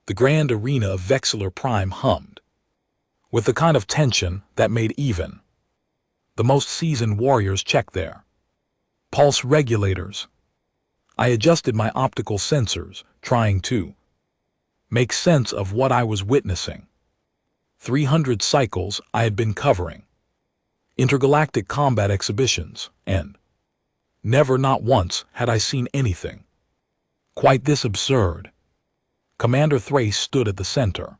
The grand arena of Vexillor Prime hummed, with the kind of tension that made even the most seasoned warriors check their pulse regulators. I adjusted my optical sensors, trying to make sense of what I was witnessing. 300 cycles I had been covering intergalactic combat exhibitions, and never, not once, had I seen anything quite this absurd. Commander Thrace stood at the center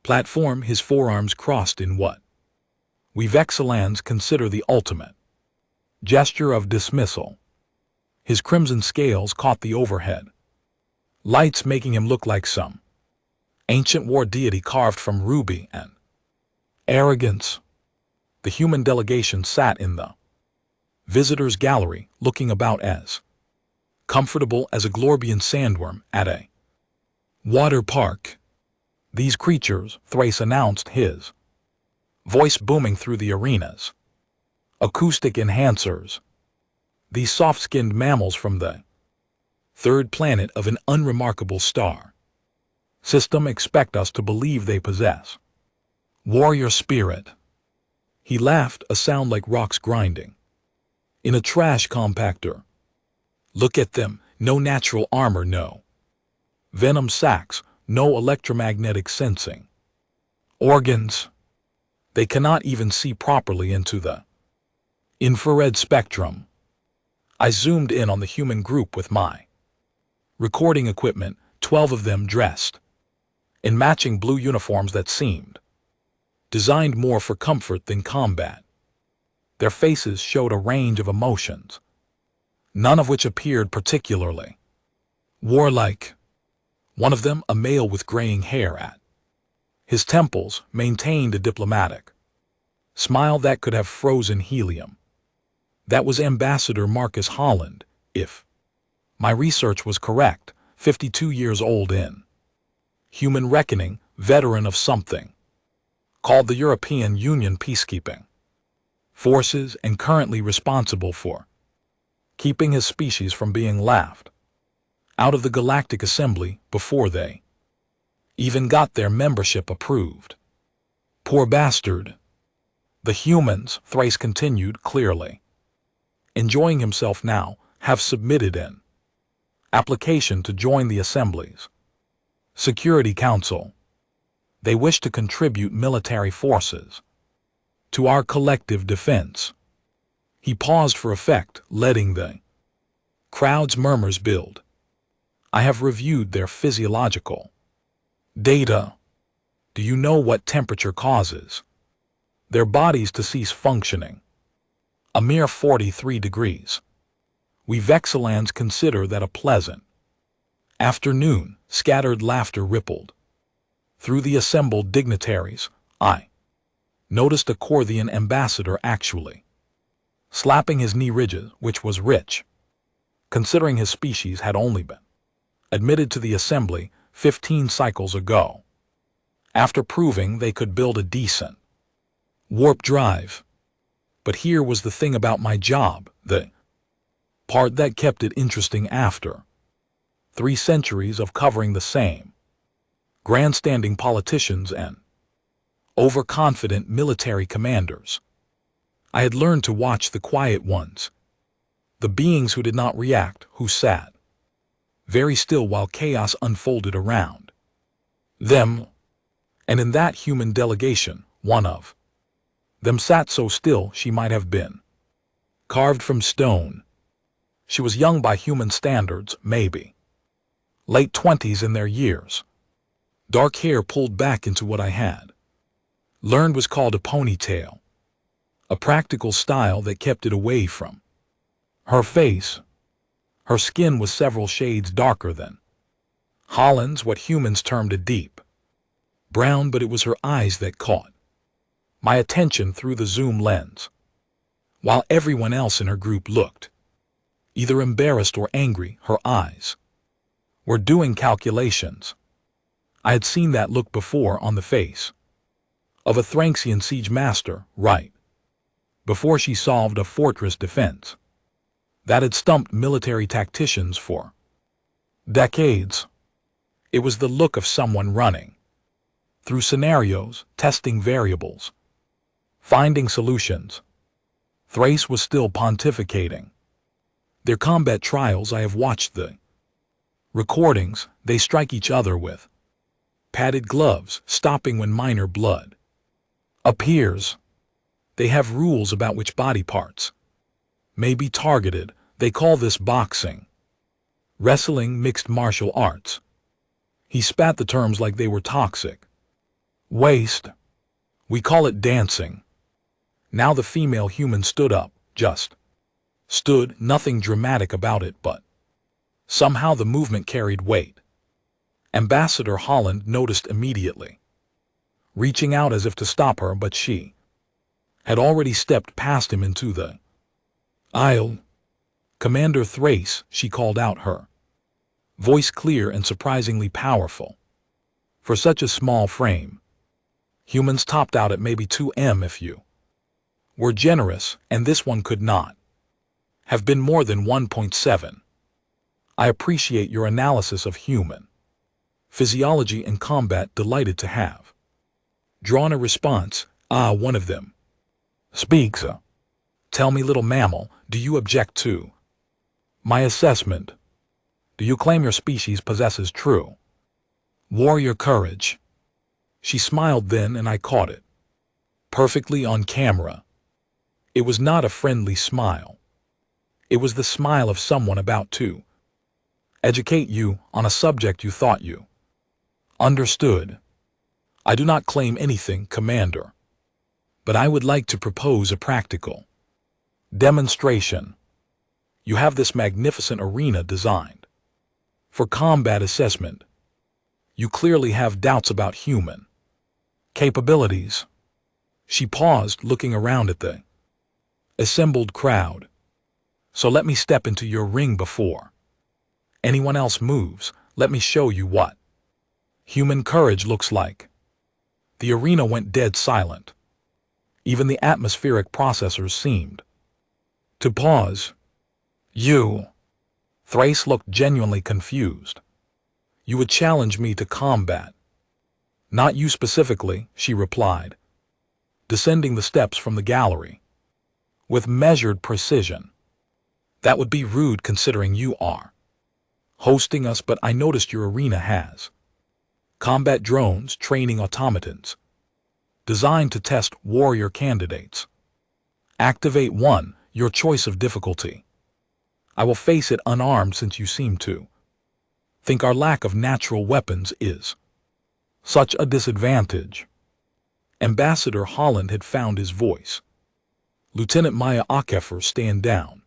platform, his forearms crossed in what we Vexillans consider the ultimate gesture of dismissal. His crimson scales caught the overhead lights, making him look like some ancient war deity carved from ruby and arrogance. The human delegation sat in the visitors' gallery, looking about as comfortable as a Glorbian sandworm at a water park. These creatures, Thrace announced, his voice booming through the arena's acoustic enhancers. These soft-skinned mammals from the third planet of an unremarkable star system expect us to believe they possess warrior spirit. He laughed, a sound like rocks grinding in a trash compactor. Look at them, no natural armor, no venom sacs, no electromagnetic sensing organs. They cannot even see properly into the infrared spectrum. I zoomed in on the human group with my recording equipment, 12 of them dressed in matching blue uniforms that seemed designed more for comfort than combat. Their faces showed a range of emotions, none of which appeared particularly warlike. One of them, a male with graying hair at his temples, maintained a diplomatic smile that could have frozen helium. That was Ambassador Marcus Holland, if my research was correct, 52 years old, in human reckoning, veteran of something called the European Union Peacekeeping Forces, and currently responsible for keeping his species from being laughed out of the Galactic Assembly before they even got their membership approved. Poor bastard. The humans, Thrace continued clearly, enjoying himself now, have submitted an application to join the Assembly's Security Council. They wish to contribute military forces to our collective defense. He paused for effect, letting the crowd's murmurs build. I have reviewed their physiological data. Do you know what temperature causes their bodies to cease functioning? A mere 43 degrees. We Vexillans consider that a pleasant afternoon. Scattered laughter rippled through the assembled dignitaries. I noticed a Corthian ambassador actually slapping his knee ridges, which was rich, considering his species had only been admitted to the Assembly 15 cycles ago, after proving they could build a decent warp drive. But here was the thing about my job, the part that kept it interesting after 3 centuries of covering the same grandstanding politicians and overconfident military commanders. I had learned to watch the quiet ones, the beings who did not react, who sat very still while chaos unfolded around them. And in that human delegation, one of them sat so still she might have been carved from stone. She was young by human standards, maybe late 20s in their years. Dark hair pulled back into what I had learned was called a ponytail, a practical style that kept it away from her face. Her skin was several shades darker than Holland's, what humans termed a deep brown, but it was her eyes that caught my attention through the zoom lens. While everyone else in her group looked either embarrassed or angry, her eyes were doing calculations. I had seen that look before on the face of a Thranxian siege master, right before she solved a fortress defense that had stumped military tacticians for decades. It was the look of someone running through scenarios, testing variables, finding solutions. Thrace was still pontificating. Their combat trials, I have watched the recordings, they strike each other with padded gloves, stopping when minor blood appears. They have rules about which body parts may be targeted. They call this boxing, wrestling, mixed martial arts. He spat the terms like they were toxic. Waste. We call it dancing. Now the female human stood up, just stood, nothing dramatic about it, but somehow the movement carried weight. Ambassador Holland noticed immediately, reaching out as if to stop her, but she had already stepped past him into the aisle. Commander Thrace, she called out, her voice clear and surprisingly powerful. For such a small frame, humans topped out at maybe 2M if you were generous, and this one could not have been more than 1.7. I appreciate your analysis of human physiology and combat. Delighted to have drawn a response. One of them speaks. Tell me, little mammal, do you object to my assessment? Do you claim your species possesses true warrior courage? She smiled then, and I caught it perfectly on camera. It was not a friendly smile. It was the smile of someone about to educate you on a subject you thought you understood. I do not claim anything, Commander, but I would like to propose a practical demonstration. You have this magnificent arena designed for combat assessment. You clearly have doubts about human capabilities. She paused, looking around at the assembled crowd. So let me step into your ring before anyone else moves. Let me show you what human courage looks like. The arena went dead silent. Even the atmospheric processors seemed to pause. You. Thrace looked genuinely confused. You would challenge me to combat? Not you specifically, she replied, descending the steps from the gallery with measured precision. That would be rude considering you are hosting us, but I noticed your arena has combat drones, training automatons, designed to test warrior candidates. Activate 1, your choice of difficulty. I will face it unarmed, since you seem to think our lack of natural weapons is such a disadvantage. Ambassador Holland had found his voice. Lieutenant Maya Akefer, stand down.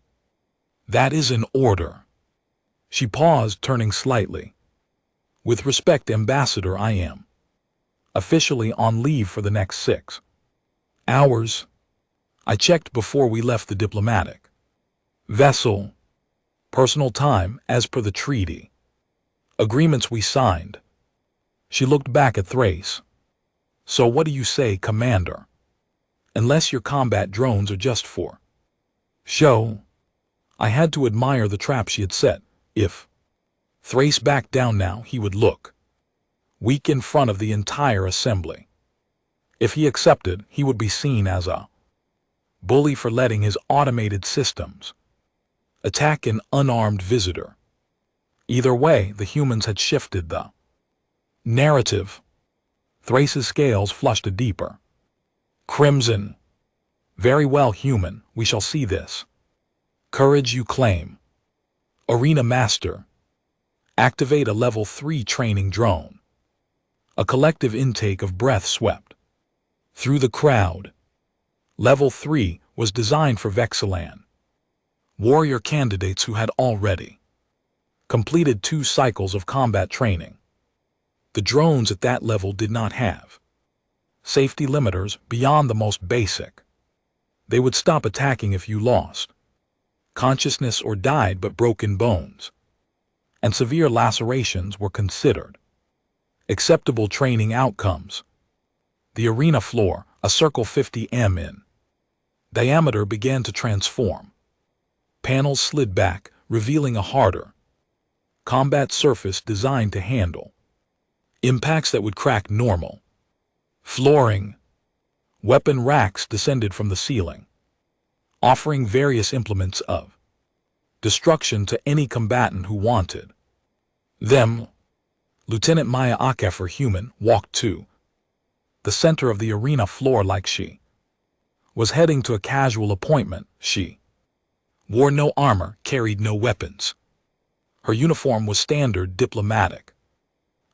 That is an order. She paused, turning slightly. With respect, Ambassador, I am officially on leave for the next 6 hours. I checked before we left the diplomatic vessel. Personal time, as per the treaty agreements we signed. She looked back at Thrace. So what do you say, Commander? Unless your combat drones are just for show. I had to admire the trap she had set. If Thrace backed down now, he would look weak in front of the entire assembly. If he accepted, he would be seen as a bully for letting his automated systems attack an unarmed visitor. Either way, the humans had shifted the narrative. Thrace's scales flushed a deeper crimson. Very well, human, we shall see this courage you claim. Arena Master, activate a level 3 training drone. A collective intake of breath swept through the crowd. Level 3 was designed for Vexillan warrior candidates who had already completed 2 cycles of combat training. The drones at that level did not have safety limiters beyond the most basic. They would stop attacking if you lost consciousness or died, but broken bones and severe lacerations were considered acceptable training outcomes. The arena floor, a circle 50 m in diameter, began to transform. Panels slid back, revealing a harder combat surface designed to handle Impacts that would crack normal flooring. Weapon racks descended from the ceiling, offering various implements of destruction to any combatant who wanted them. Lieutenant Maya Akefer, human, walked to the center of the arena floor like she was heading to a casual appointment. She wore no armor, carried no weapons. Her uniform was standard diplomatic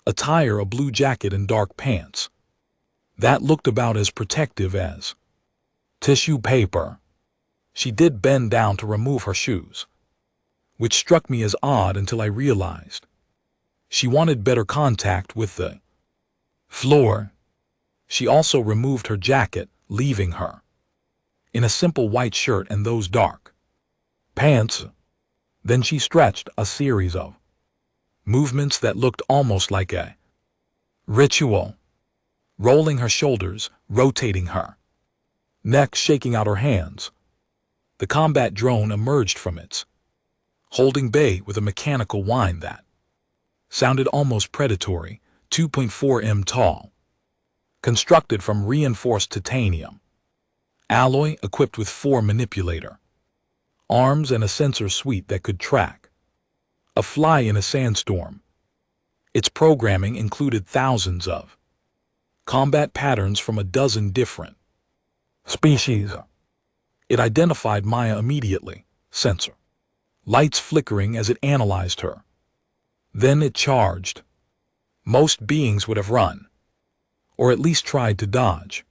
attire, a blue jacket and dark pants that looked about as protective as tissue paper. She did bend down to remove her shoes, which struck me as odd until I realized she wanted better contact with the floor. She also removed her jacket, leaving her in a simple white shirt and those dark pants. Then she stretched a series of movements that looked almost like a ritual, rolling her shoulders, rotating her neck, shaking out her hands. The combat drone emerged from its holding bay with a mechanical whine that sounded almost predatory, 2.4 m tall, constructed from reinforced titanium alloy, equipped with 4 manipulator arms and a sensor suite that could track a fly in a sandstorm. Its programming included thousands of combat patterns from a dozen different species. It identified Maya immediately, sensor lights flickering as it analyzed her. Then it charged. Most beings would have run, or at least tried to dodge.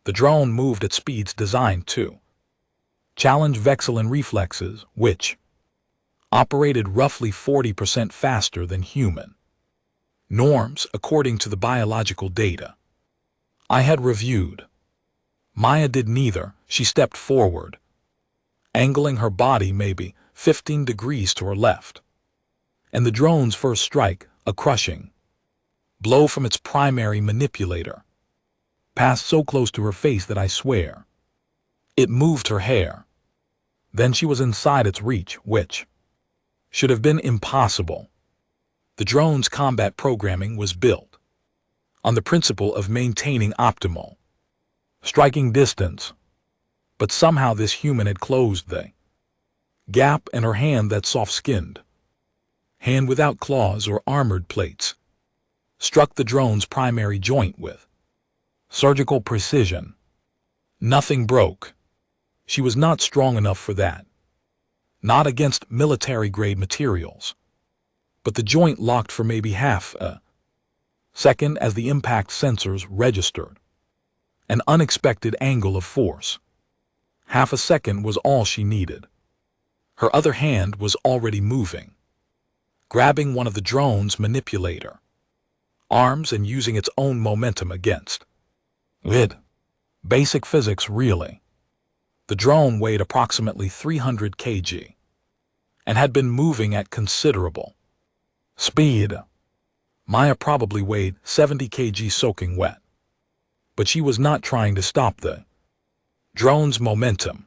The drone moved at speeds designed to challenge Vexillan reflexes, which operated roughly 40% faster than human norms according to the biological data I had reviewed. Maya did neither. She stepped forward, angling her body maybe 15 degrees to her left. And the drone's first strike, a crushing blow from its primary manipulator, passed so close to her face that I swear it moved her hair. Then she was inside its reach, which should have been impossible. The drone's combat programming was built on the principle of maintaining optimal striking distance, but somehow this human had closed the gap, and her hand, that soft-skinned hand without claws or armored plates, struck the drone's primary joint with surgical precision. Nothing broke. She was not strong enough for that. Not against military-grade materials. But the joint locked for maybe half a second as the impact sensors registered an unexpected angle of force. Half a second was all she needed. Her other hand was already moving, grabbing one of the drone's manipulator arms and using its own momentum against it. Basic physics, really. The drone weighed approximately 300 kg and had been moving at considerable speed. Maya probably weighed 70 kg soaking wet, but she was not trying to stop the drone's momentum.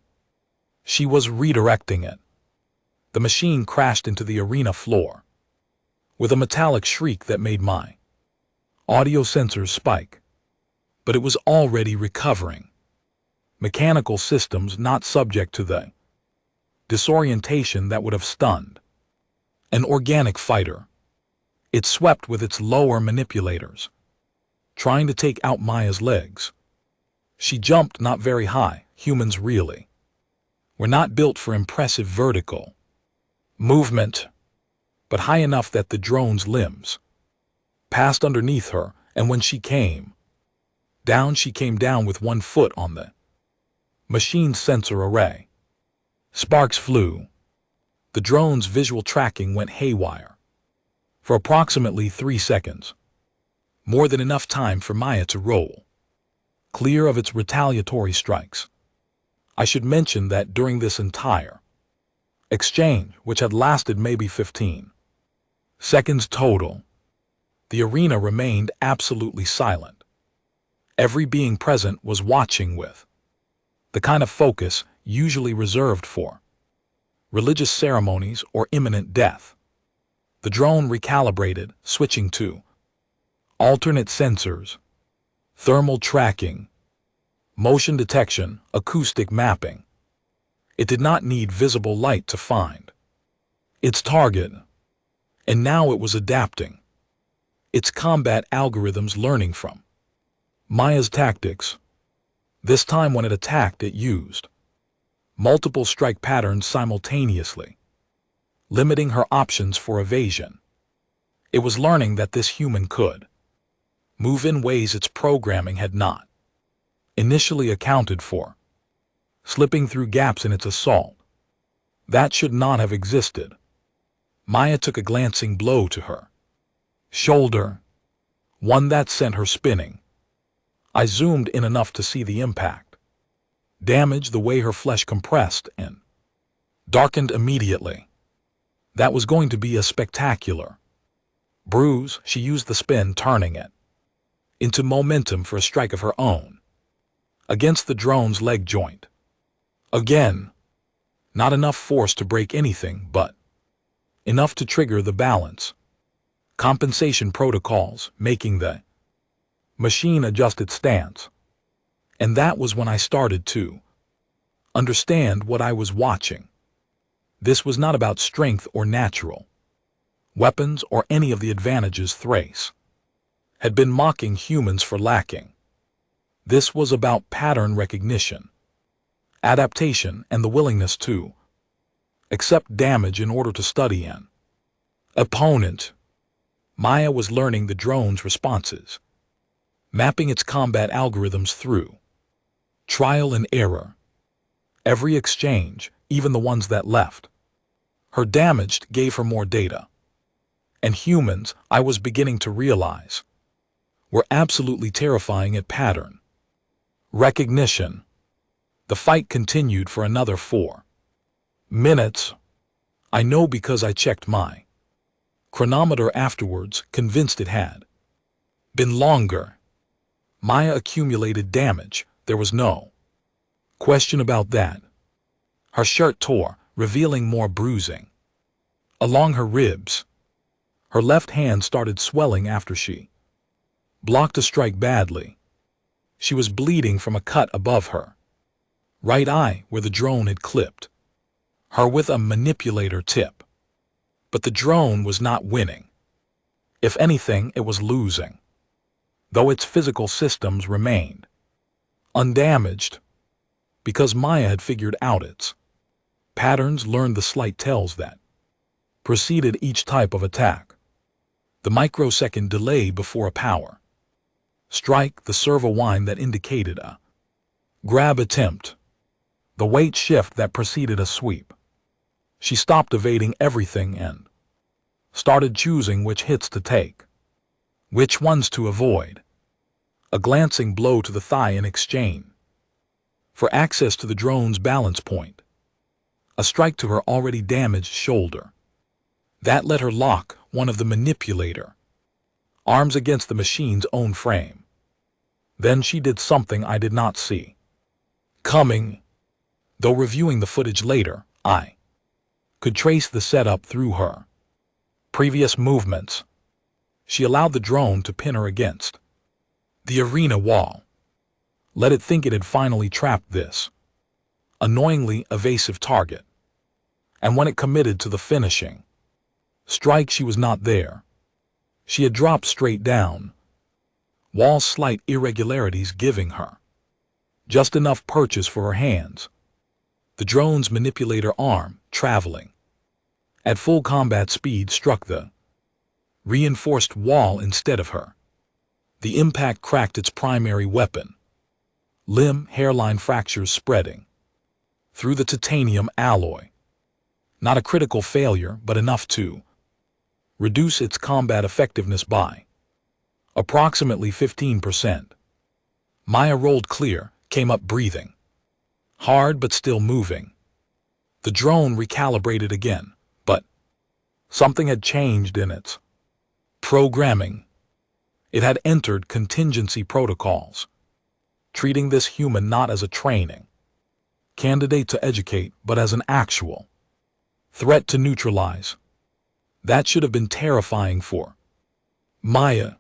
She was redirecting it. The machine crashed into the arena floor with a metallic shriek that made my audio sensors spike, but it was already recovering. Mechanical systems not subject to the disorientation that would have stunned an organic fighter. It swept with its lower manipulators, trying to take out Maya's legs. She jumped not very high. Humans really were not built for impressive vertical movement, but high enough that the drone's limbs passed underneath her, and when she came down with 1 foot on the machine sensor array. Sparks flew. The drone's visual tracking went haywire for approximately 3 seconds, more than enough time for Maya to roll clear of its retaliatory strikes. I should mention that during this entire exchange, which had lasted maybe 15 seconds total, the arena remained absolutely silent. Every being present was watching with the kind of focus usually reserved for religious ceremonies or imminent death. The drone recalibrated, switching to alternate sensors, thermal tracking, motion detection, acoustic mapping. It did not need visible light to find its target, and now it was adapting its combat algorithms, learning from Maya's tactics. This time when it attacked, it used multiple strike patterns simultaneously, limiting her options for evasion. It was learning that this human could move in ways its programming had not initially accounted for, slipping through gaps in its assault that should not have existed. Maya took a glancing blow to her shoulder, one that sent her spinning. I zoomed in enough to see the impact. Damage the way her flesh compressed and darkened immediately. That was going to be a spectacular bruise. She used the spin, turning it into momentum for a strike of her own against the drone's leg joint. Again, not enough force to break anything, but enough to trigger the balance compensation protocols, making the machine adjust its stance. And that was when I started to understand what I was watching. This was not about strength or natural weapons or any of the advantages Thrace had been mocking humans for lacking. This was about pattern recognition, adaptation, and the willingness to accept damage in order to study an opponent. Maya was learning the drone's responses, mapping its combat algorithms through trial and error. Every exchange, even the ones that left her damaged, gave her more data. And humans, I was beginning to realize, were absolutely terrifying at pattern recognition. The fight continued for another 4 minutes. I know because I checked my chronometer afterwards, convinced it had been longer. Maya accumulated damage, there was no question about that. Her shirt tore, revealing more bruising along her ribs. Her left hand started swelling after she blocked a strike badly. She was bleeding from a cut above her right eye where the drone had clipped her with a manipulator tip. But the drone was not winning. If anything, it was losing, though its physical systems remained undamaged, because Maya had figured out its patterns, learned the slight tells that preceded each type of attack. The microsecond delay before a power strike, the servo whine that indicated a grab attempt, the weight shift that preceded a sweep. She stopped evading everything and started choosing which hits to take, which ones to avoid. A glancing blow to the thigh in exchange for access to the drone's balance point. A strike to her already damaged shoulder. That let her lock one of the manipulator arms against the machine's own frame. Then she did something I did not see coming. Though reviewing the footage later, I could trace the setup through her previous movements. She allowed the drone to pin her against the arena wall. Let it think it had finally trapped this annoyingly evasive target. And when it committed to the finishing strike, she was not there. She had dropped straight down, wall slight irregularities giving her just enough purchase for her hands. The drone's manipulator arm, traveling at full combat speed, struck the reinforced wall instead of her. The impact cracked its primary weapon, limb, hairline fractures spreading through the titanium alloy. Not a critical failure, but enough to reduce its combat effectiveness by approximately 15%. Maya rolled clear, came up breathing hard but still moving. The drone recalibrated again, but something had changed in its programming. It had entered contingency protocols, treating this human not as a training candidate to educate, but as an actual threat to neutralize. That should have been terrifying for Maya.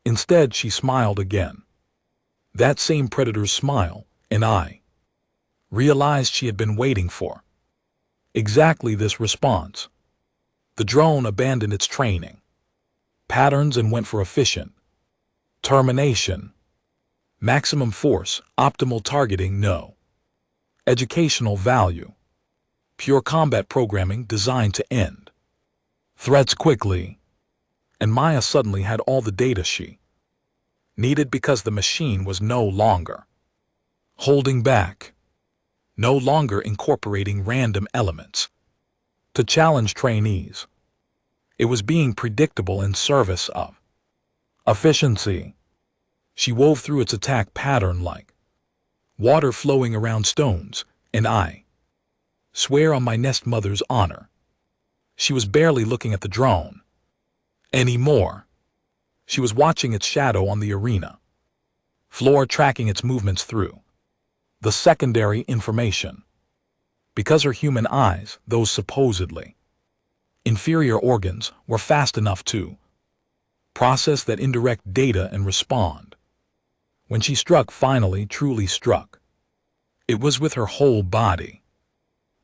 Instead, she smiled again. That same predator's smile, and I realized she had been waiting for exactly this response. The drone abandoned its training patterns and went for efficient termination. Maximum force, optimal targeting, no educational value. Pure combat programming designed to end threats quickly. And Maya suddenly had all the data she needed because the machine was no longer holding back, no longer incorporating random elements to challenge trainees. It was being predictable in service of efficiency. She wove through its attack pattern like water flowing around stones, and I swear on my nest mother's honor, she was barely looking at the drone anymore. She was watching its shadow on the arena floor, tracking its movements through the secondary information. Because her human eyes, those supposedly inferior organs, were fast enough to process that indirect data and respond. When she struck, finally, truly struck, it was with her whole body.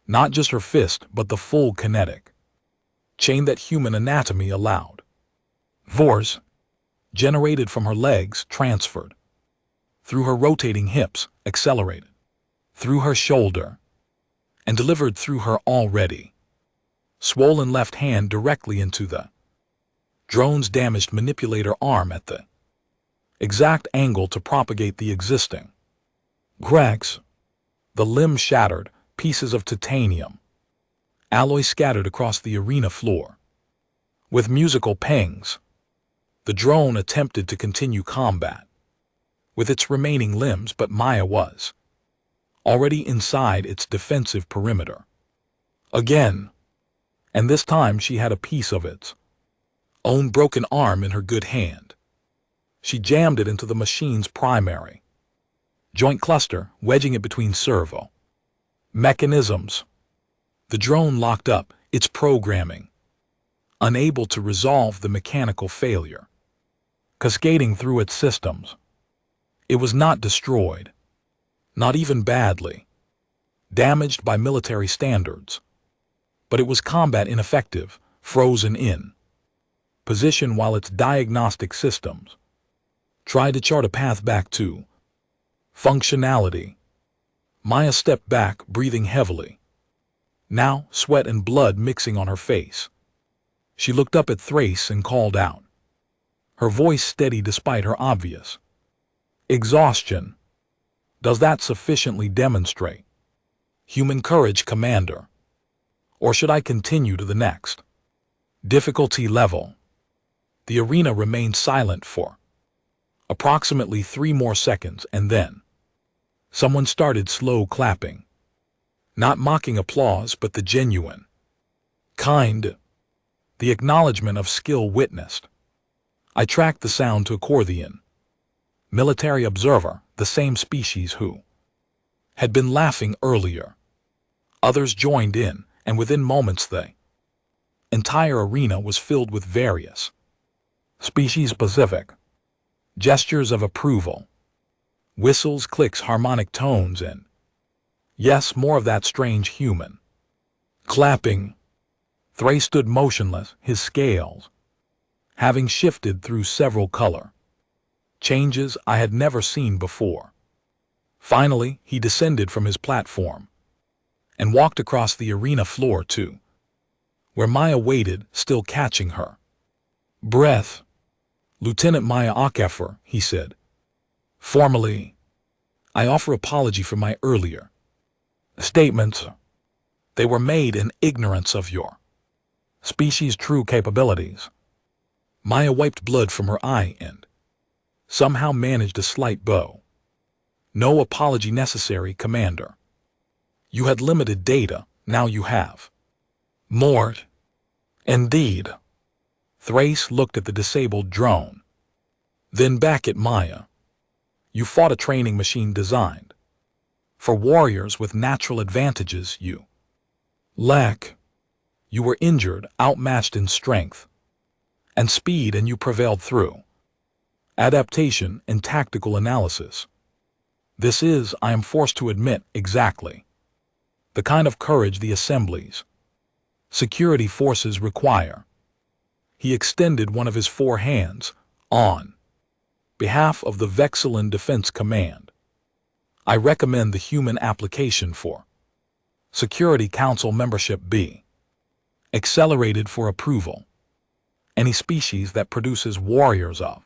Not just her fist, but the full kinetic chain that human anatomy allowed. Force generated from her legs, transferred through her rotating hips, accelerated through her shoulder, and delivered through her already swollen left hand directly into the drone's damaged manipulator arm at the exact angle to propagate the existing cracks. The limb shattered, pieces of titanium alloy scattered across the arena floor. With musical pangs, the drone attempted to continue combat with its remaining limbs, but Maya was already inside its defensive perimeter again, and this time she had a piece of its own broken arm in her good hand. She jammed it into the machine's primary joint cluster, wedging it between servo mechanisms. The drone locked up, its programming unable to resolve the mechanical failure cascading through its systems. It was not destroyed, not even badly damaged by military standards, but it was combat ineffective, frozen in position while its diagnostic systems tried to chart a path back to functionality. Maya stepped back, breathing heavily, now sweat and blood mixing on her face. She looked up at Thrace and called out, her voice steady despite her obvious exhaustion. Does that sufficiently demonstrate human courage, Commander? Or should I continue to the next difficulty level? The arena remained silent for approximately 3 more seconds, and then someone started slow clapping. Not mocking applause, but the genuine kind, the acknowledgement of skill witnessed. I tracked the sound to a Corthian military observer, the same species who had been laughing earlier. Others joined in, and within moments the entire arena was filled with various species-specific gestures of approval, whistles, clicks, harmonic tones, and yes, more of that strange human clapping. Thrace stood motionless, his scales having shifted through several color changes I had never seen before. Finally, he descended from his platform and walked across the arena floor to where Maya waited, still catching her breath. Lieutenant Maya Akafer, he said. Formally, I offer apology for my earlier statements. They were made in ignorance of your species' true capabilities. Maya wiped blood from her eye and somehow managed a slight bow. No apology necessary, Commander. You had limited data, now you have more. Indeed. Thrace looked at the disabled drone, then back at Maya. You fought a training machine designed for warriors with natural advantages you lack. You were injured, outmatched in strength and speed, and you prevailed through adaptation, and tactical analysis. This is, I am forced to admit, exactly the kind of courage the Assembly's security forces require. He extended one of his 4 hands, on behalf of the Vexilin Defense Command. I recommend the human application for Security Council membership be accelerated for approval. Any species that produces warriors of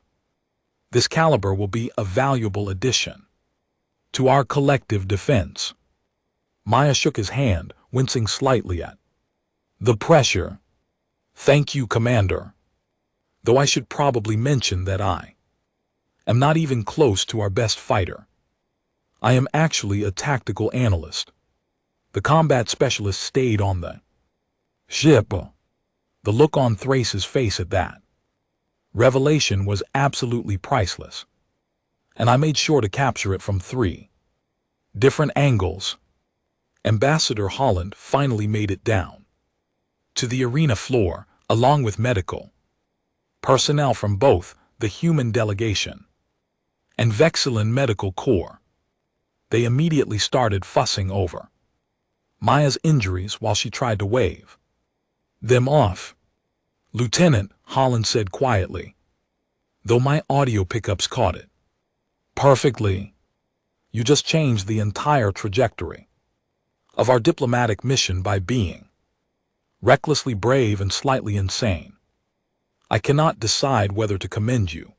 this caliber will be a valuable addition to our collective defense. Maya shook his hand, wincing slightly at the pressure. Thank you, Commander. Though I should probably mention that I am not even close to our best fighter. I am actually a tactical analyst. The combat specialist stayed on the ship. The look on Thrace's face at that revelation was absolutely priceless, and I made sure to capture it from 3 different angles. Ambassador Holland finally made it down to the arena floor, along with medical personnel from both the human delegation and Vexilin Medical Corps. They immediately started fussing over Maya's injuries while she tried to wave them off. Lieutenant, Holland said quietly, though my audio pickups caught it perfectly. You just changed the entire trajectory of our diplomatic mission by being recklessly brave and slightly insane. I cannot decide whether to commend you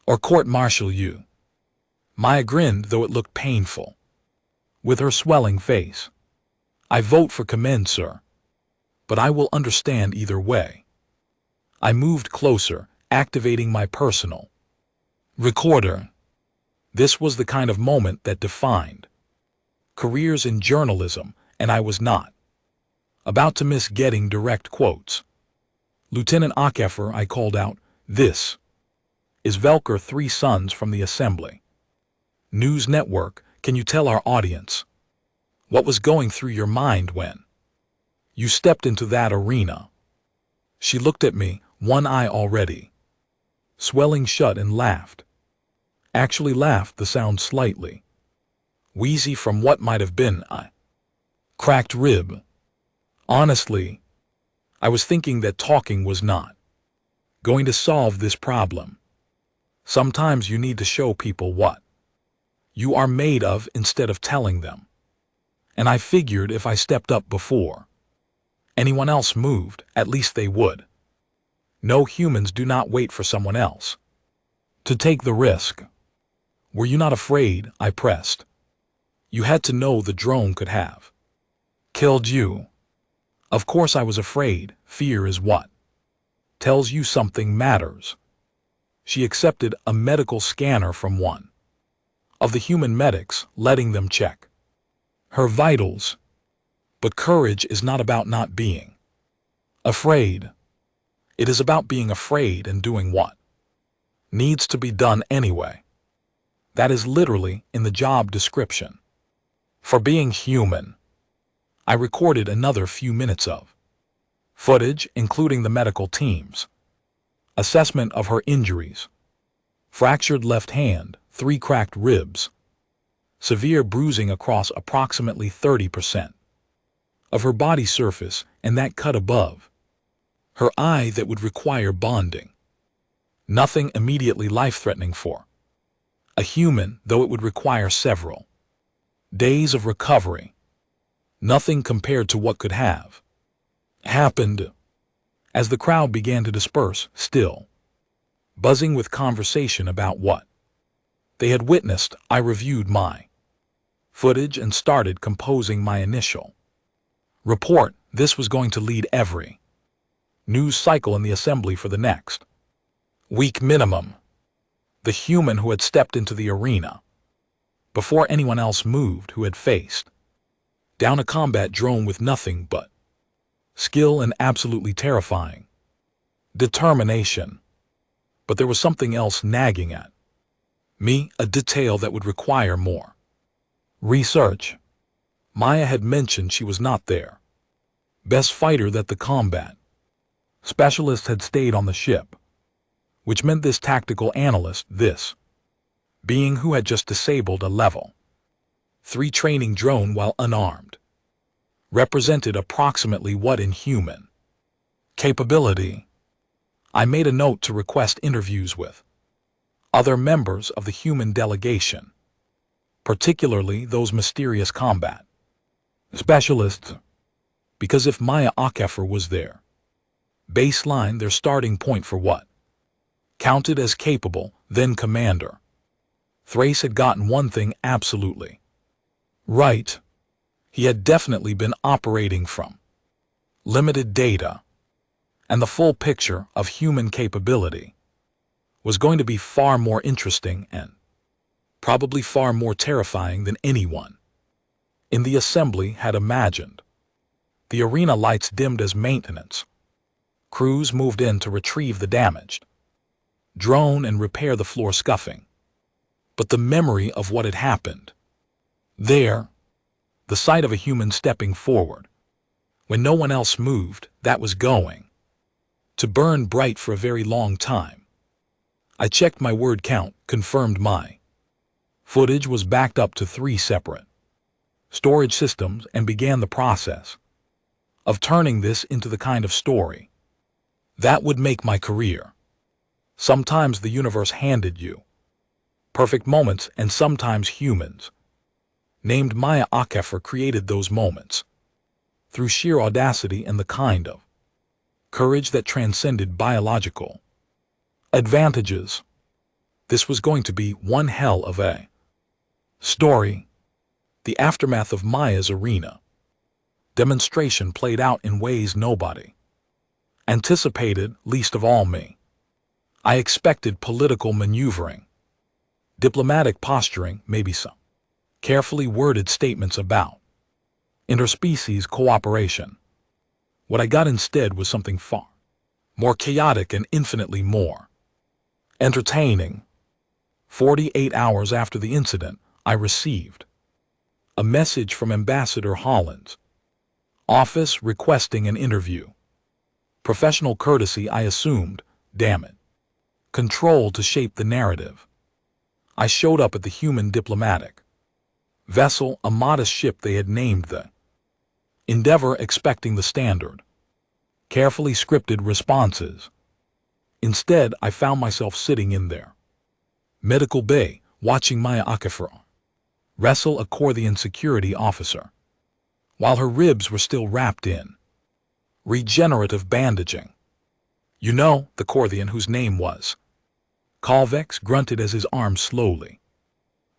or court-martial you. Maya grinned, though it looked painful, with her swelling face. I vote for commend, sir, but I will understand either way. I moved closer, activating my personal recorder. This was the kind of moment that defined careers in journalism, and I was not about to miss getting direct quotes. Lieutenant Akefer, I called out, this is Velker 3 Sons from the Assembly News Network. Can you tell our audience what was going through your mind when you stepped into that arena? She looked at me, one eye already swelling shut, and laughed. Actually laughed, the sound slightly wheezy from what might have been a cracked rib. Honestly, I was thinking that talking was not going to solve this problem. Sometimes you need to show people what you are made of instead of telling them. And I figured if I stepped up before anyone else moved, at least they would. No, humans do not wait for someone else to take the risk. Were you not afraid? I pressed. You had to know the drone could have killed you. Of course I was afraid. Fear is what tells you something matters. She accepted a medical scanner from one of the human medics, letting them check her vitals. But courage is not about not being afraid. It is about being afraid and doing what needs to be done anyway. That is literally in the job description for being human. I recorded another few minutes of footage, including the medical team's assessment of her injuries: fractured left hand, 3 cracked ribs, severe bruising across approximately 30% of her body surface, and that cut above her eye that would require bonding. Nothing immediately life-threatening for a human, though it would require several days of recovery. Nothing compared to what could have happened. As the crowd began to disperse, still buzzing with conversation about what they had witnessed, I reviewed my footage and started composing my initial report. This was going to lead every news cycle in the Assembly for the next week minimum. The human who had stepped into the arena before anyone else moved, who had faced down a combat drone with nothing but skill and absolutely terrifying determination. But there was something else nagging at me, a detail that would require more research. Maya had mentioned she was not their best fighter, that the combat specialist had stayed on the ship which meant this tactical analyst, this being who had just disabled a level 3 training drone while unarmed, represented approximately what in human capability. I made a note to request interviews with other members of the human delegation, particularly those mysterious combat specialists, because if Maya Akefer was there, baseline their starting point for what counted as capable, then commander, Thrace had gotten one thing absolutely right. He had definitely been operating from limited data, and the full picture of human capability was going to be far more interesting and probably far more terrifying than anyone in the assembly had imagined. The arena lights dimmed as maintenance crews moved in to retrieve the damaged drone and repair the floor scuffing. But the memory of what had happened there, the sight of a human stepping forward when no one else moved, that was going to burn bright for a very long time. I checked my word count, confirmed my footage was backed up to 3 separate storage systems, and began the process of turning this into the kind of story that would make my career. Sometimes the universe handed you perfect moments, and sometimes humans named Maya Akefer created those moments through sheer audacity and the kind of courage that transcended biological advantages. This was going to be one hell of a story. The aftermath of Maya's arena demonstration played out in ways nobody anticipated, least of all me. I expected political maneuvering, diplomatic posturing, maybe some carefully worded statements about interspecies cooperation. What I got instead was something far more chaotic and infinitely more entertaining. 48 hours after the incident, I received a message from Ambassador Holland's office requesting an interview. Professional courtesy, I assumed, damn it. Control to shape the narrative. I showed up at the human diplomatic vessel, a modest ship they had named the Endeavor, expecting the standard, carefully scripted responses. Instead, I found myself sitting in their medical bay, watching Maya Akefer wrestle a Corthian security officer, while her ribs were still wrapped in regenerative bandaging. You know, the Corthian, whose name was Kalvex, grunted as his arm slowly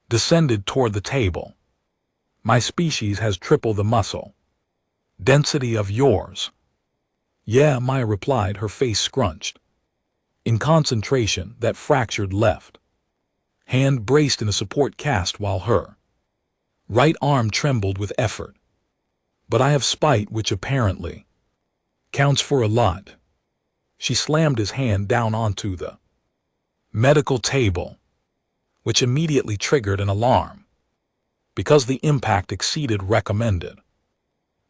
descended toward the table. My species has triple the muscle density of yours. Yeah, Maya replied, her face scrunched in concentration, that fractured left hand braced in a support cast while her right arm trembled with effort. But I have spite, which apparently counts for a lot. She slammed his hand down onto the medical table, which immediately triggered an alarm, because the impact exceeded recommended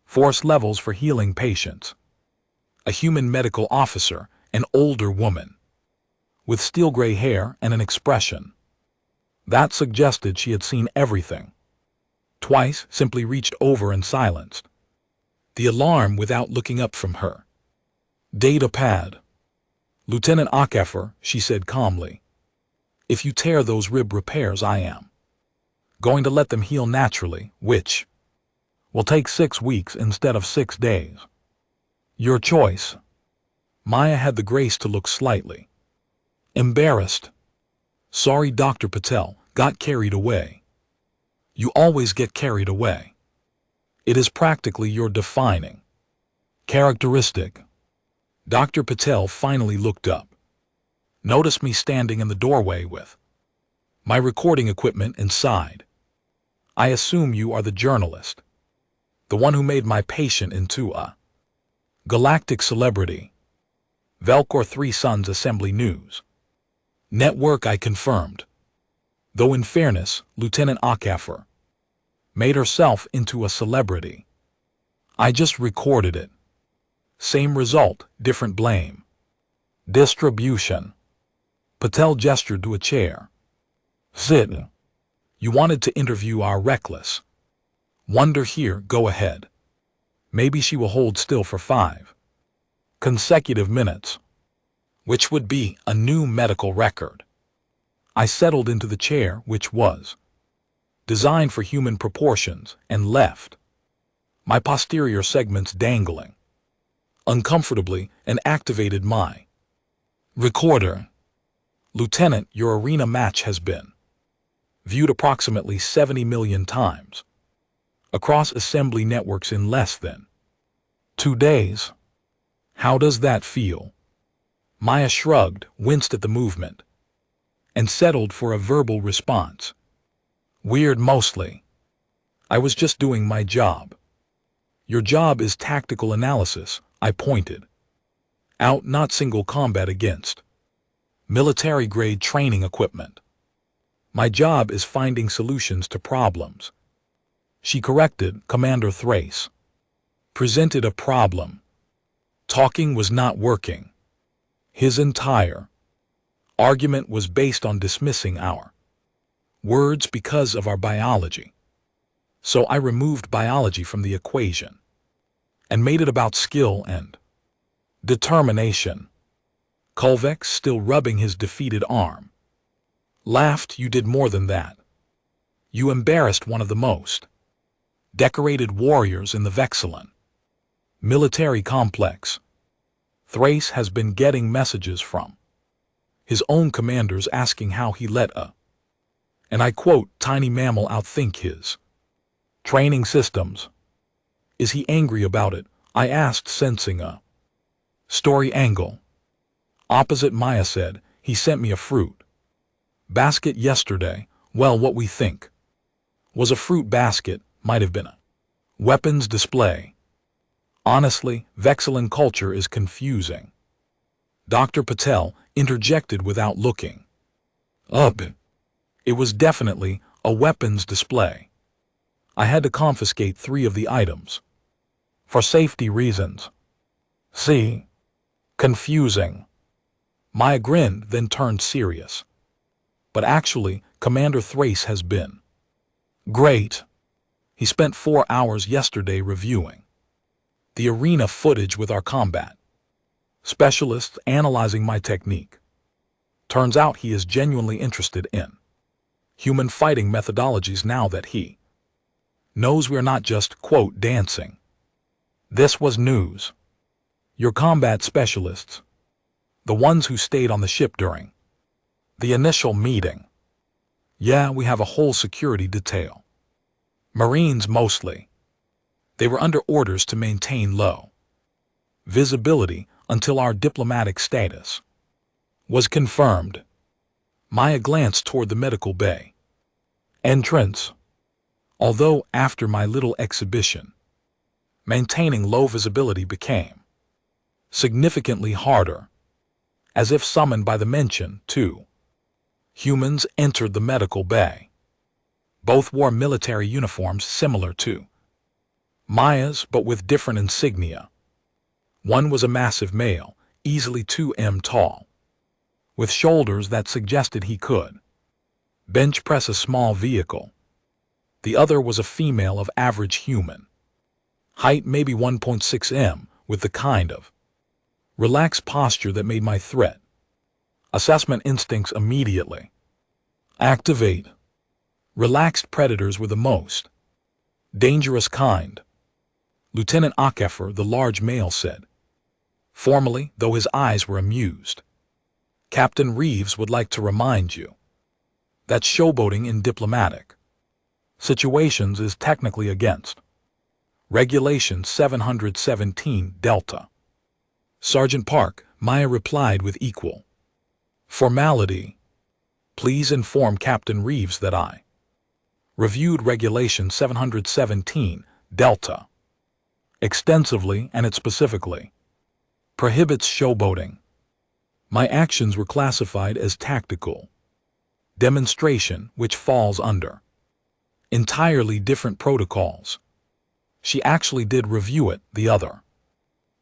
force levels for healing patients. A human medical officer, an older woman, with steel gray hair and an expression that suggested she had seen everything twice, simply reached over and silenced the alarm without looking up from her data pad. Lieutenant Akefer, she said calmly, if you tear those rib repairs, I am going to let them heal naturally, which will take 6 weeks instead of 6 days. Your choice. Maya had the grace to look slightly embarrassed. Sorry, Dr. Patel, got carried away. You always get carried away. It is practically your defining characteristic. Dr. Patel finally looked up, noticed me standing in the doorway with my recording equipment, and sighed. I assume you are the journalist, the one who made my patient into a galactic celebrity. Velcor 3 Sons Assembly News Network, I confirmed. Though in fairness, Lieutenant Akefer made herself into a celebrity. I just recorded it. Same result, different blame. Distribution. Patel gestured to a chair. Sit. You wanted to interview our reckless. Wonder here, go ahead. Maybe she will hold still for 5 consecutive minutes, which would be a new medical record. I settled into the chair, which was designed for human proportions, and left my posterior segments dangling uncomfortably and activated my recorder. Lieutenant, your arena match has been viewed approximately 70 million times across assembly networks in less than 2 days. How does that feel? Maya shrugged, winced at the movement, and settled for a verbal response. Weird mostly. I was just doing my job. Your job is tactical analysis, I pointed out, not single combat against military-grade training equipment. My job is finding solutions to problems. She corrected. Commander Thrace presented a problem. Talking was not working. His entire argument was based on dismissing our words because of our biology. So I removed biology from the equation and made it about skill and determination. Kulvex, still rubbing his defeated arm, laughed. You did more than that. You embarrassed one of the most decorated warriors in the Vexilon military complex. Thrace has been getting messages from his own commanders asking how he let and I quote, tiny mammal outthink his training systems. Is he angry about it? I asked, sensing a story angle. Opposite, Maya said. He sent me a fruit basket yesterday. Well, what we think was a fruit basket might have been a weapons display. Honestly, Vexilon culture is confusing. Dr. Patel interjected without looking up. It was definitely a weapons display. I had to confiscate 3 of the items for safety reasons. See? Confusing. Maya grinned, then turned serious. But actually, Commander Thrace has been great. He spent 4 hours yesterday reviewing the arena footage with our combat specialists, analyzing my technique. Turns out he is genuinely interested in human fighting methodologies now that he knows we're not just, quote, dancing. This was news. Your combat specialists, the ones who stayed on the ship during the initial meeting. Yeah, we have a whole security detail. Marines mostly. They were under orders to maintain low visibility until our diplomatic status was confirmed. Maya glanced toward the medical bay entrance. Although after my little exhibition, maintaining low visibility became significantly harder, as if summoned by the mention, 2 humans entered the medical bay. Both wore military uniforms similar to Maya's, but with different insignia. One was a massive male, easily 2 m tall, with shoulders that suggested he could bench press a small vehicle. The other was a female of average human height, maybe 1.6 m, with the kind of relaxed posture that made my threat assessment instincts immediately activate. Relaxed predators were the most dangerous kind. Lieutenant Akefer, the large male, said, formally, though his eyes were amused. Captain Reeves would like to remind you that showboating in diplomatic situations is technically against Regulation 717 Delta. Sergeant Park, Maya replied with equal formality. Please inform Captain Reeves that I reviewed Regulation 717 Delta extensively, and it specifically prohibits showboating. My actions were classified as tactical demonstration, which falls under entirely different protocols. She actually did review it, the other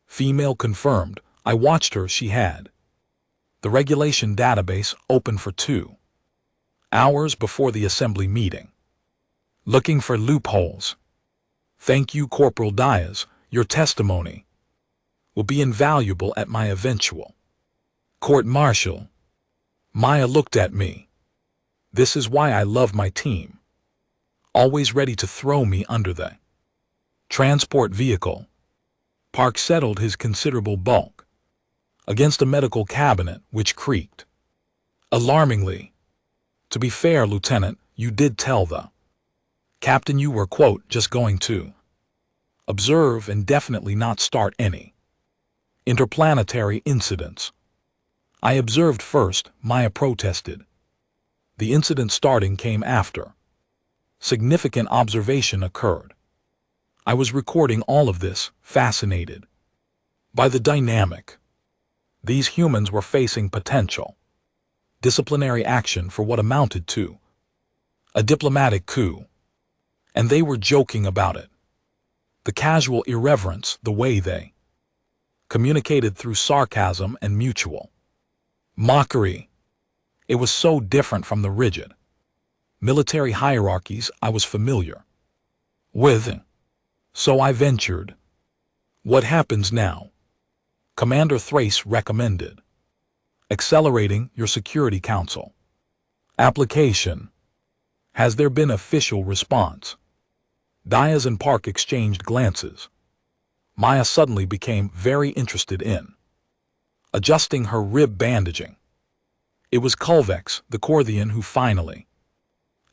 female confirmed. I watched her. She had The regulation database opened for 2 hours before the assembly meeting. Looking for loopholes. Thank you, Corporal Diaz. Your testimony will be invaluable at my eventual court-martial. Maya looked at me. This is why I love my team. Always ready to throw me under the transport vehicle. Park settled his considerable bulk against a medical cabinet which creaked alarmingly. To be fair, Lieutenant, you did tell the captain you were, quote, just going to observe and definitely not start any interplanetary incidents. I observed first, Maya protested. The incident starting came after significant observation occurred. I was recording all of this, fascinated by the dynamic. These humans were facing potential disciplinary action for what amounted to a diplomatic coup, and they were joking about it. The casual irreverence, the way they communicated through sarcasm and mutual mockery. It was so different from the rigid military hierarchies I was familiar with. So I ventured. What happens now? Commander Thrace recommended accelerating your Security Council application. Has there been official response? Diaz and Park exchanged glances. Maya suddenly became very interested in adjusting her rib bandaging. It was Kulvex, the Corthian, who finally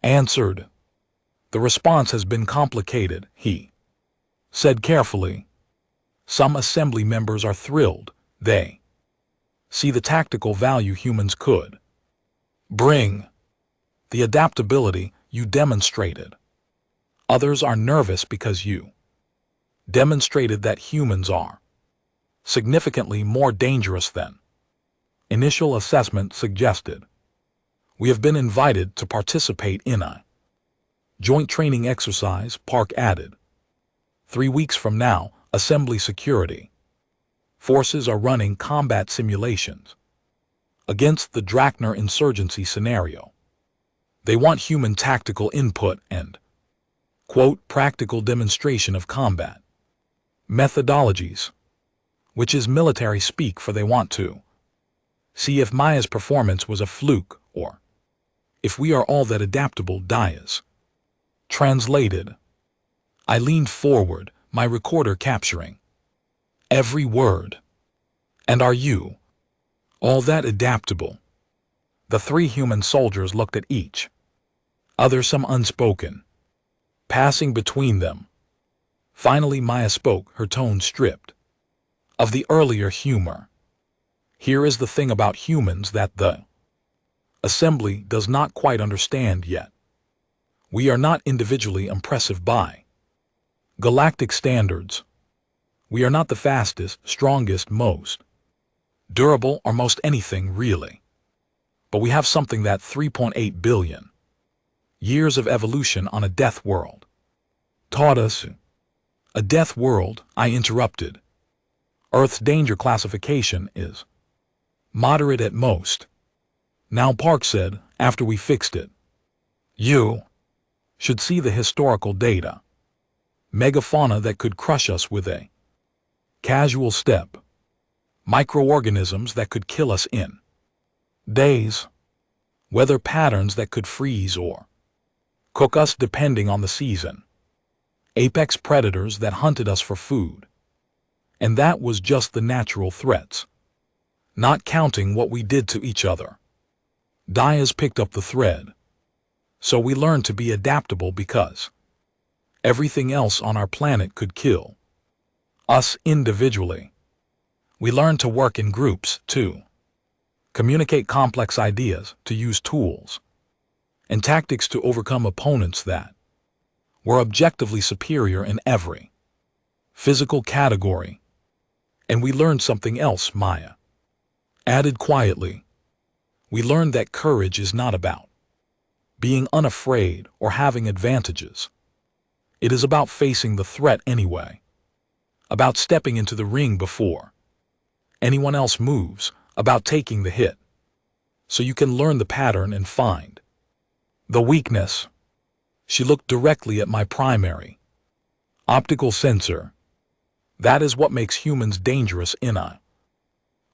answered. The response has been complicated, he said carefully. Some assembly members are thrilled. They see the tactical value humans could bring, the adaptability you demonstrated. Others are nervous because you demonstrated that humans are significantly more dangerous than initial assessment suggested. We have been invited to participate in a joint training exercise, Park added. 3 weeks from now, Assembly Security Forces are running combat simulations against the Drakner insurgency scenario. They want human tactical input and, quote, practical demonstration of combat methodologies, which is military speak for they want to see if Maya's performance was a fluke or if we are all that adaptable. Diaz translated. I leaned forward, my recorder capturing every word. And are you all that adaptable? The 3 human soldiers looked at each other, some unspoken passing between them. Finally Maya spoke, her tone stripped of the earlier humor. Here is the thing about humans that the Assembly does not quite understand yet. We are not individually impressive by galactic standards. We are not the fastest, strongest, most durable, or most anything really. But we have something that 3.8 billion years of evolution on a death world taught us. A death world, I interrupted. Earth's danger classification is moderate at most. Now, Park said, after we fixed it, you should see the historical data. Megafauna that could crush us with a casual step. Microorganisms that could kill us in days. Weather patterns that could freeze or cook us depending on the season. Apex predators that hunted us for food. And that was just the natural threats, not counting what we did to each other. Diaz picked up the thread. So we learned to be adaptable because everything else on our planet could kill us individually. We learned to work in groups, to communicate complex ideas, to use tools and tactics to overcome opponents that were objectively superior in every physical category. And we learned something else, Maya added quietly. We learned that courage is not about being unafraid or having advantages. It is about facing the threat anyway, about stepping into the ring before anyone else moves, about taking the hit. so you can learn the pattern and find the weakness. She looked directly at my primary optical sensor. That is what makes humans dangerous in a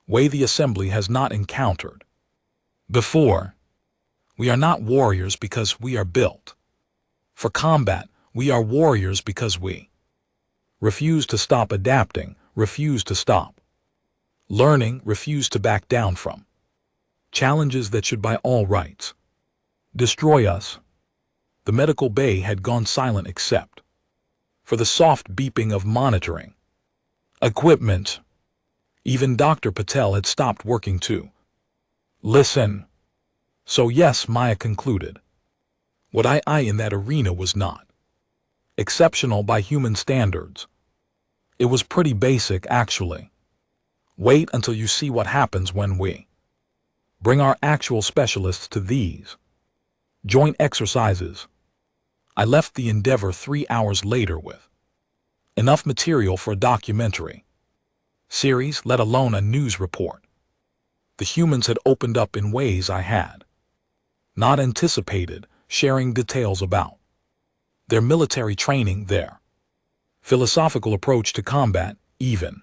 way the assembly has not encountered before. We are not warriors because we are built for combat. We are warriors because we refuse to stop adapting, refuse to stop learning, refuse to back down from challenges that should by all rights destroy us. The medical bay had gone silent except for the soft beeping of monitoring equipment. Even Dr. Patel had stopped working to listen. So yes, Maya concluded, what I in that arena was not exceptional by human standards. It was pretty basic, actually. Wait until you see what happens when we bring our actual specialists to these joint exercises. I left the Endeavor 3 hours later with enough material for a documentary series, let alone a news report. The humans had opened up in ways I had not anticipated, sharing details about their military training, their philosophical approach to combat, even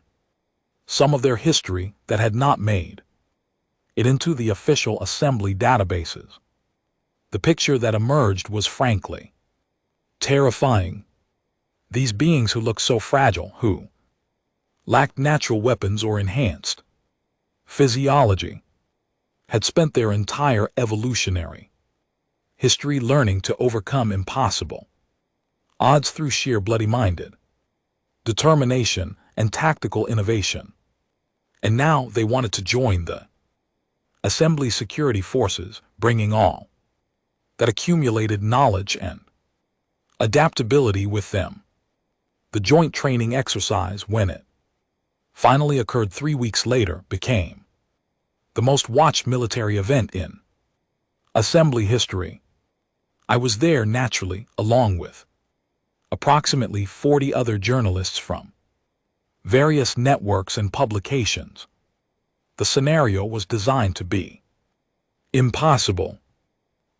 some of their history that had not made it into the official assembly databases. The picture that emerged was frankly terrifying. These beings who looked so fragile, who lacked natural weapons or enhanced physiology, had spent their entire evolutionary history learning to overcome impossible odds through sheer bloody-minded determination and tactical innovation. And now they wanted to join the assembly security forces, bringing all that accumulated knowledge and adaptability with them. The joint training exercise, when it finally occurred 3 weeks later, became the most watched military event in assembly history. I was there naturally, along with approximately 40 other journalists from various networks and publications. The scenario was designed to be impossible.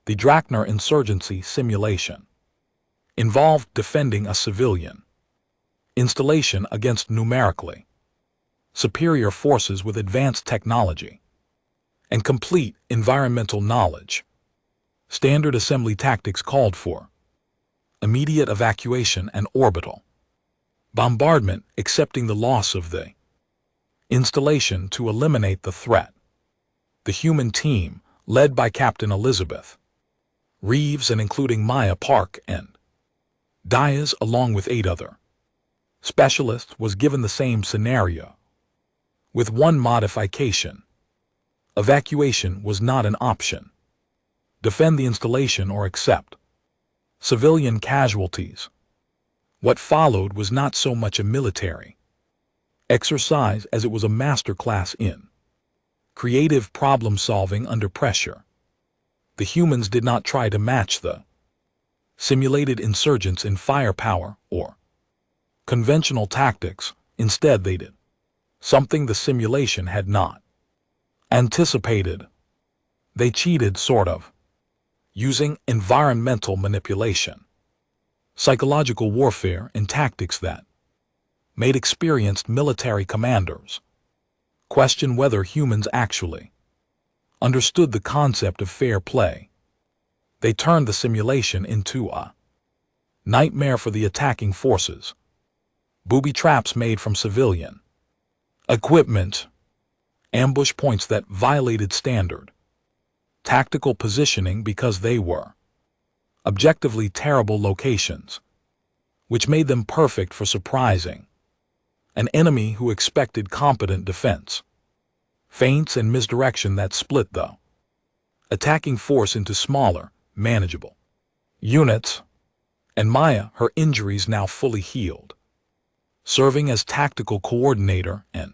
The Draknar insurgency simulation involved defending a civilian installation against numerically superior forces with advanced technology and complete environmental knowledge. Standard assembly tactics called for immediate evacuation and orbital bombardment, accepting the loss of the installation to eliminate the threat. The human team, led by Captain Elizabeth Reeves and including Maya Park and Diaz along with 8 other specialists, was given the same scenario, with one modification. Evacuation was not an option. Defend the installation or accept civilian casualties. What followed was not so much a military exercise as it was a masterclass in creative problem-solving under pressure. The humans did not try to match the simulated insurgents in firepower or conventional tactics. Instead, they did something the simulation had not anticipated. They cheated, sort of, using environmental manipulation, psychological warfare, and tactics that made experienced military commanders question whether humans actually understood the concept of fair play. They turned the simulation into a nightmare for the attacking forces. Booby traps made from civilian equipment, ambush points that violated standard tactical positioning because they were objectively terrible locations, which made them perfect for surprising an enemy who expected competent defense. Feints and misdirection that split the attacking force into smaller, manageable units. And Maya, her injuries now fully healed, serving as tactical coordinator and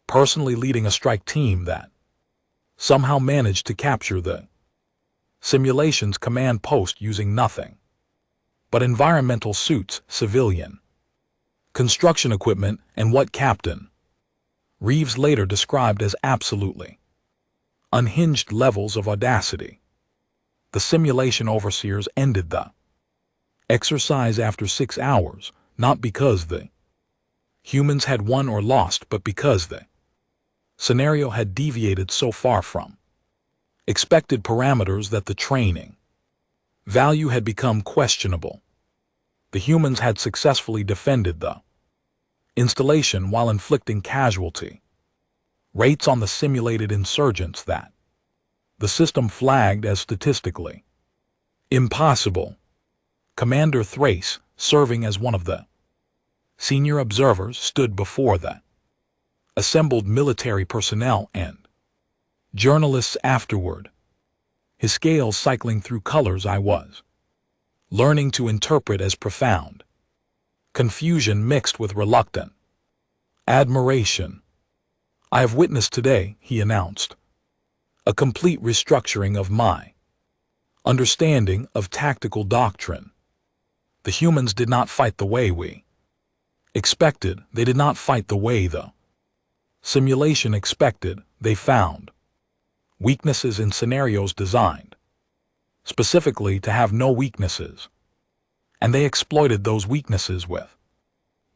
personally leading a strike team that somehow managed to capture the simulation's command post using nothing but environmental suits, civilian construction equipment, and what Captain Reeves later described as absolutely unhinged levels of audacity. The simulation overseers ended the exercise after 6 hours, not because the humans had won or lost, but because the scenario had deviated so far from expected parameters that the training value had become questionable. The humans had successfully defended the installation while inflicting casualty rates on the simulated insurgents that the system flagged as statistically impossible. Commander Thrace, serving as one of the senior observers, stood before the assembled military personnel and journalists afterward, his scales cycling through colors I was learning to interpret as profound confusion mixed with reluctant admiration. "I have witnessed today," he announced, "a complete restructuring of my understanding of tactical doctrine. The humans did not fight the way we expected. They did not fight the way the simulation expected. They found weaknesses in scenarios designed specifically to have no weaknesses, and they exploited those weaknesses with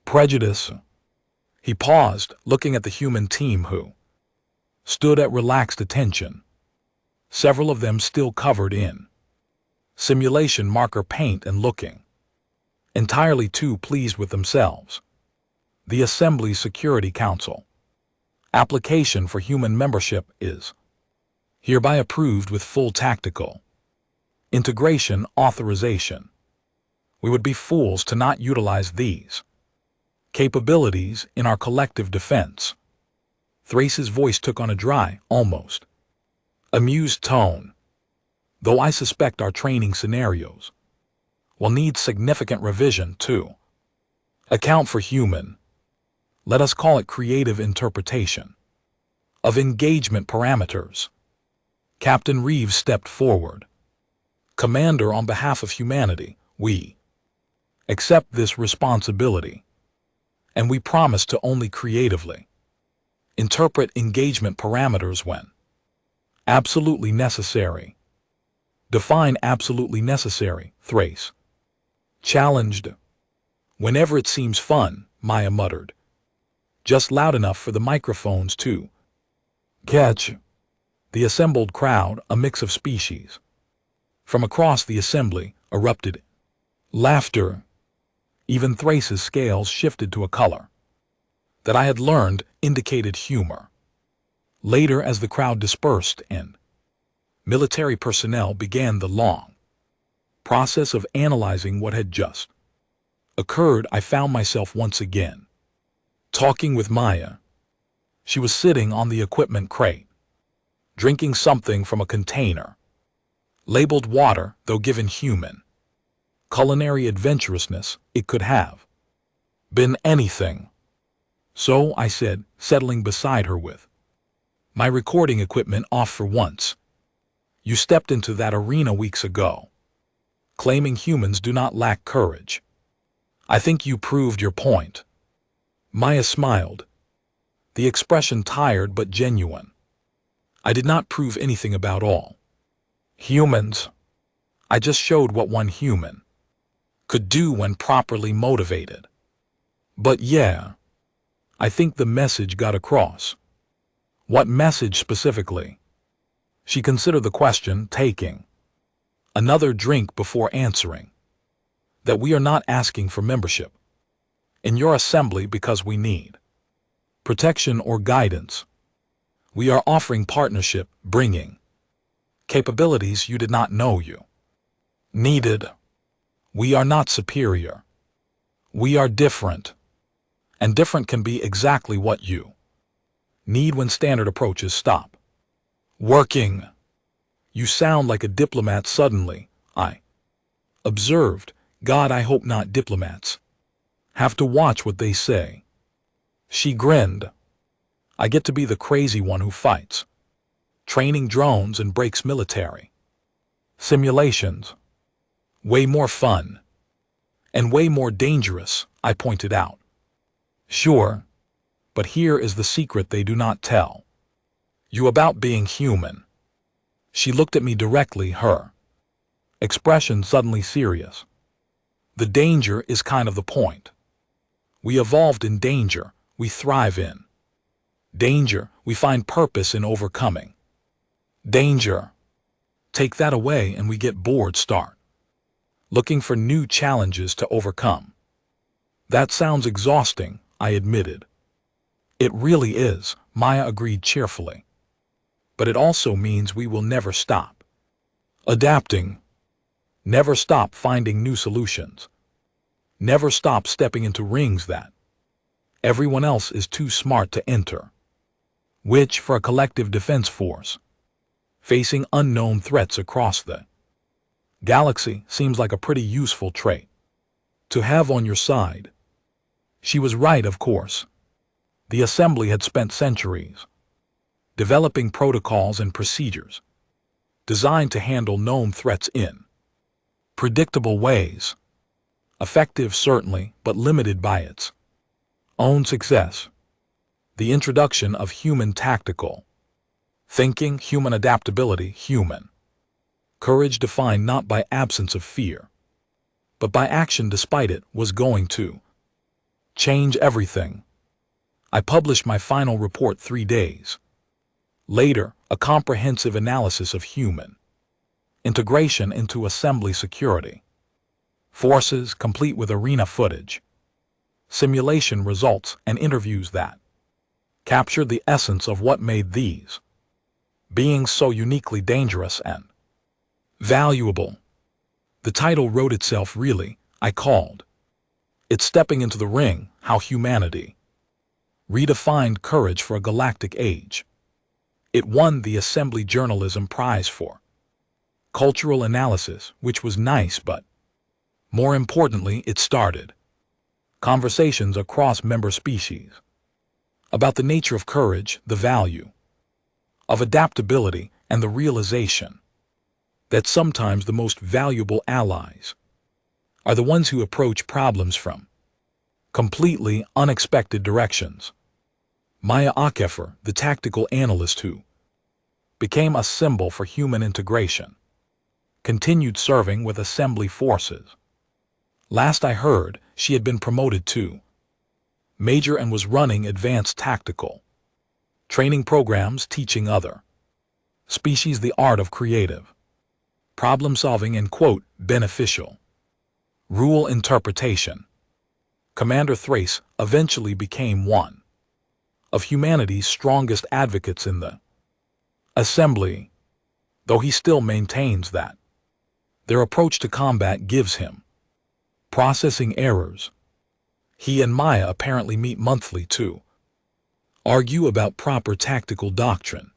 prejudice." He paused, looking at the human team who stood at relaxed attention, several of them still covered in simulation marker paint and looking entirely too pleased with themselves. "The Assembly Security Council application for human membership is hereby approved with full tactical integration authorization. We would be fools to not utilize these capabilities in our collective defense." Thrace's voice took on a dry, almost amused tone. "Though I suspect our training scenarios will need significant revision to account for human, let us call it creative interpretation, of engagement parameters." Captain Reeves stepped forward. "Commander, on behalf of humanity, we accept this responsibility, and we promise to only creatively interpret engagement parameters when absolutely necessary." "Define absolutely necessary," Thrace challenged. "Whenever it seems fun," Maya muttered, just loud enough for the microphones to catch. The assembled crowd, a mix of species from across the assembly, erupted laughter. Even Thrace's scales shifted to a color that I had learned indicated humor. Later, as the crowd dispersed and military personnel began the long process of analyzing what had just occurred, I found myself once again talking with Maya. She was sitting on the equipment crate, drinking something from a container labeled water, though given human culinary adventurousness, it could have been anything. "So," I said, settling beside her with my recording equipment off for once, "you stepped into that arena weeks ago, claiming humans do not lack courage. I think you proved your point." Maya smiled, the expression tired but genuine. "I did not prove anything about all humans. I just showed what one human could do when properly motivated. But yeah, I think the message got across." "What message specifically?" She considered the question, taking another drink before answering. "That we are not asking for membership in your assembly because we need protection or guidance. We are offering partnership, bringing capabilities you did not know you needed. We are not superior. We are different. And different can be exactly what you need when standard approaches stop working." "You sound like a diplomat suddenly," I observed. "God, I hope not. Diplomats have to watch what they say." She grinned. "I get to be the crazy one who fights training drones and breaks military simulations. Way more fun. And way more dangerous," I pointed out. "Sure. But here is the secret they do not tell you about being human. She looked at me directly, her expression suddenly serious. The danger is kind of the point. We evolved in danger, we thrive in danger, we find purpose in overcoming danger. Take that away and we get bored, start looking for new challenges to overcome. That sounds exhausting, I admitted. It really is, Maya agreed cheerfully. But it also means we will never stop adapting, never stop finding new solutions, never stop stepping into rings that everyone else is too smart to enter. Which, for a collective defense force, facing unknown threats across the galaxy, seems like a pretty useful trait to have on your side. She was right, of course. The Assembly had spent centuries developing protocols and procedures designed to handle known threats in predictable ways. Effective, certainly, but limited by its own success. The introduction of human tactical thinking, human adaptability, human courage defined not by absence of fear, but by action despite it, was going to change everything. I published my final report 3 days later, a comprehensive analysis of human integration into Assembly security forces, complete with arena footage, simulation results, and interviews that captured the essence of what made these beings so uniquely dangerous and valuable. The title wrote itself, really. I called it Stepping into the Ring: How Humanity Redefined Courage for a Galactic Age. It won the Assembly Journalism Prize for cultural analysis, which was nice, but more importantly, it started conversations across member species about the nature of courage, the value of adaptability, and the realization that sometimes the most valuable allies are the ones who approach problems from completely unexpected directions. Maya Akefer, the tactical analyst who became a symbol for human integration, continued serving with Assembly forces. Last I heard, she had been promoted to Major and was running advanced tactical training programs teaching other species the art of creative problem-solving and, quote, beneficial rule interpretation. Commander Thrace eventually became one of humanity's strongest advocates in the Assembly, though he still maintains that their approach to combat gives him processing errors. He and Maya apparently meet monthly to argue about proper tactical doctrine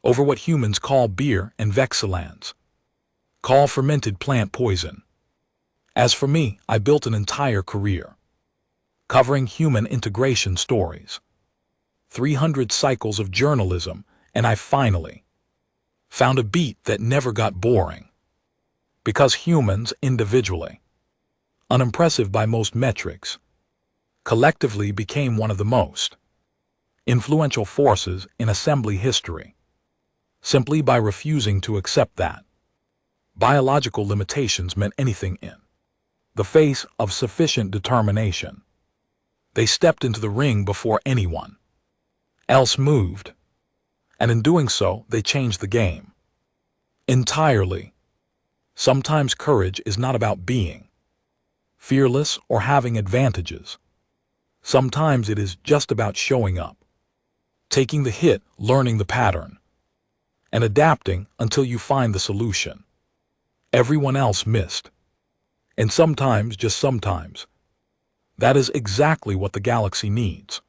over what humans call beer and Vexilans call fermented plant poison. As for me, I built an entire career covering human integration stories, 300 cycles of journalism, and I finally found a beat that never got boring. Because humans, individually unimpressive by most metrics, collectively became one of the most influential forces in Assembly history, simply by refusing to accept that biological limitations meant anything in the face of sufficient determination. They stepped into the ring before anyone else moved, and in doing so, they changed the game entirely. Sometimes courage is not about being fearless or having advantages. Sometimes it is just about showing up, taking the hit, learning the pattern, and adapting until you find the solution everyone else missed. And sometimes, just sometimes, that is exactly what the galaxy needs.